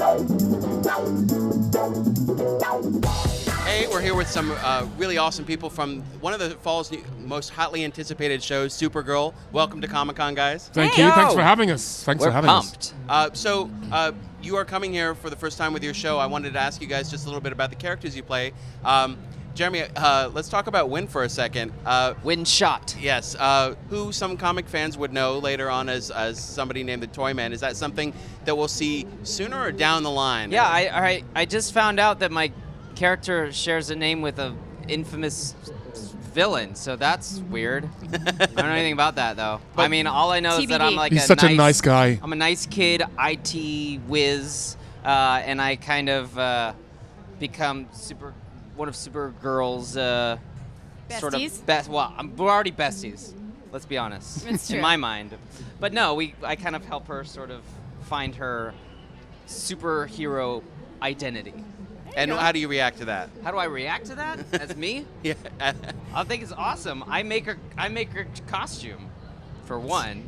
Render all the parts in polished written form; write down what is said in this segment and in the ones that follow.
Hey, we're here with some really awesome people from one of the fall's most hotly anticipated shows, Supergirl. Welcome to Comic-Con, guys. Thank you. Thanks for having us. We're pumped. So you are coming here for the first time with your show. I wanted to ask you guys just a little bit about the characters you play. Jeremy, let's talk about Win for a second. Win Shot. Yes, who some comic fans would know later on as somebody named the Toyman. Is that something that we'll see sooner or down the line? Yeah, I just found out that my character shares a name with a infamous villain, so that's weird. I don't know anything about that though. I mean, all I know is that I'm like He's such a nice guy. I'm a nice kid, IT whiz, and I kind of become one of Supergirl's sort of best. Well, we're already besties. Let's be honest. It's true. In my mind, but no, I kind of help her sort of find her superhero identity. And how do you react to that? How do I react to that? As me? Yeah. I think it's awesome. I make her costume, for one,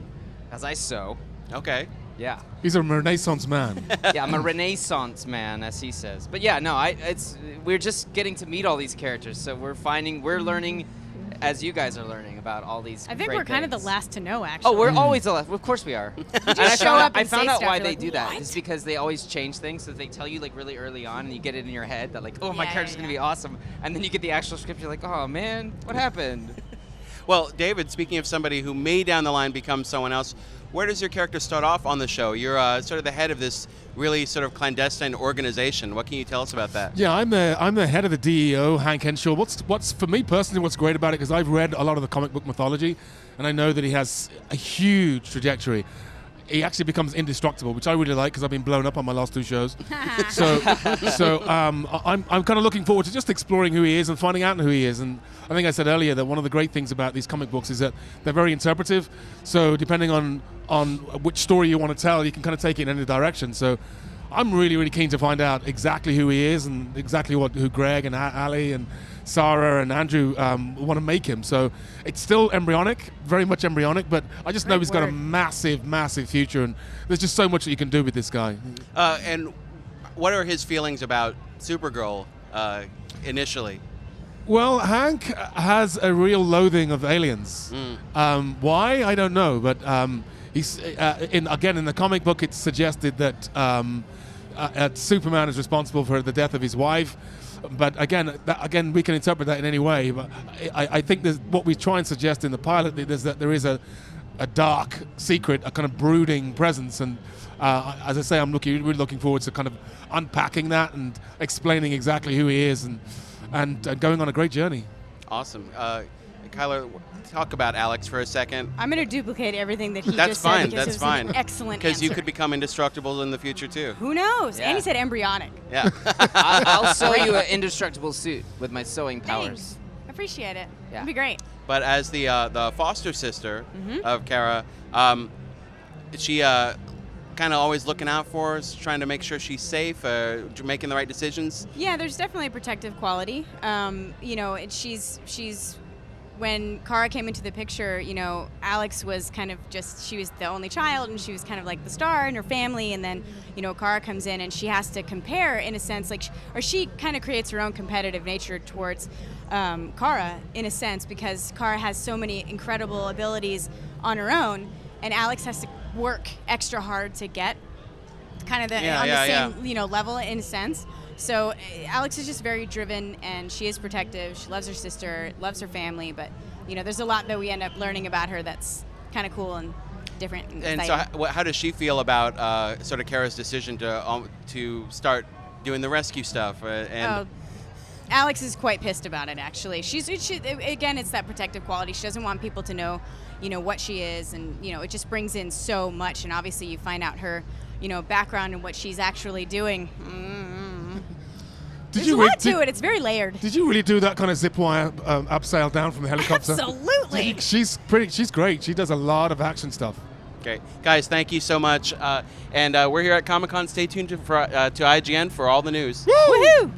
as I sew. Okay. Yeah. He's a Renaissance man. Yeah, I'm a Renaissance man, as he says. But yeah, no, we're just getting to meet all these characters, so we're learning, as you guys are learning about all these. I think great we're kind of things. the last to know, actually. Oh, we're always the last. Of course we are. And I found out why they do that. What? It's because they always change things, so they tell you like really early on, and you get it in your head that like, oh, my Yeah, character's yeah, gonna be awesome, and then you get the actual script, you're like, oh man, what happened? Well, David, speaking of somebody who may down the line become someone else, where does your character start off on the show? You're sort of the head of this really sort of clandestine organization. What can you tell us about that? Yeah, I'm the head of the DEO, Hank Henshaw. What's for me personally, what's great about it, because I've read a lot of the comic book mythology, and I know that he has a huge trajectory. He actually becomes indestructible, which I really like because I've been blown up on my last two shows. so I'm kind of looking forward to just exploring who he is and finding out who he is. And I think I said earlier that one of the great things about these comic books is that they're very interpretive. So depending on which story you want to tell, you can kind of take it in any direction. So I'm really, really keen to find out exactly who he is and exactly who Greg and Ali and Sarah and Andrew want to make him. So it's still embryonic, very much embryonic, but I just know he's got a massive, massive future, and there's just so much that you can do with this guy. And what are his feelings about Supergirl initially? Well, Hank has a real loathing of aliens. Why? I don't know, but he's in the comic book it's suggested that Superman is responsible for the death of his wife. But again, we can interpret that in any way. But I think what we try and suggest in the pilot is that there is a dark secret, a kind of brooding presence. And as I say, I'm really looking forward to kind of unpacking that and explaining exactly who he is and going on a great journey. Awesome. Chyler, talk about Alex for a second. I'm going to duplicate everything that he That's just fine. said because That's it was fine. an excellent Because you answer. could become indestructible in the future too. Who knows? Yeah. And he said embryonic. Yeah. I'll sew you an indestructible suit with my sewing powers. Thanks. Appreciate it. Yeah. It'd be great. But as the foster sister of Kara, is she kind of always looking out for us, trying to make sure she's safe, making the right decisions? Yeah, there's definitely a protective quality. She's when Kara came into the picture, Alex was kind of she was the only child, and she was kind of like the star in her family, and then, Kara comes in and she has to compare in a sense, she kind of creates her own competitive nature towards Kara in a sense, because Kara has so many incredible abilities on her own, and Alex has to work extra hard to get kind of the same level in a sense. So Alex is just very driven, and she is protective. She loves her sister, loves her family, but there's a lot that we end up learning about her that's kind of cool and different. And so how does she feel about sort of Kara's decision to start doing the rescue stuff? Alex is quite pissed about it, actually. Again, it's that protective quality. She doesn't want people to know, what she is, and it just brings in so much. And obviously, you find out her, background and what she's actually doing. There's a lot to it. It's very layered. Did you really do that kind of zip wire upsail down from the helicopter? Absolutely. She's great. She does a lot of action stuff. Okay, guys, thank you so much. And we're here at Comic-Con. Stay tuned to IGN for all the news. Woohoo!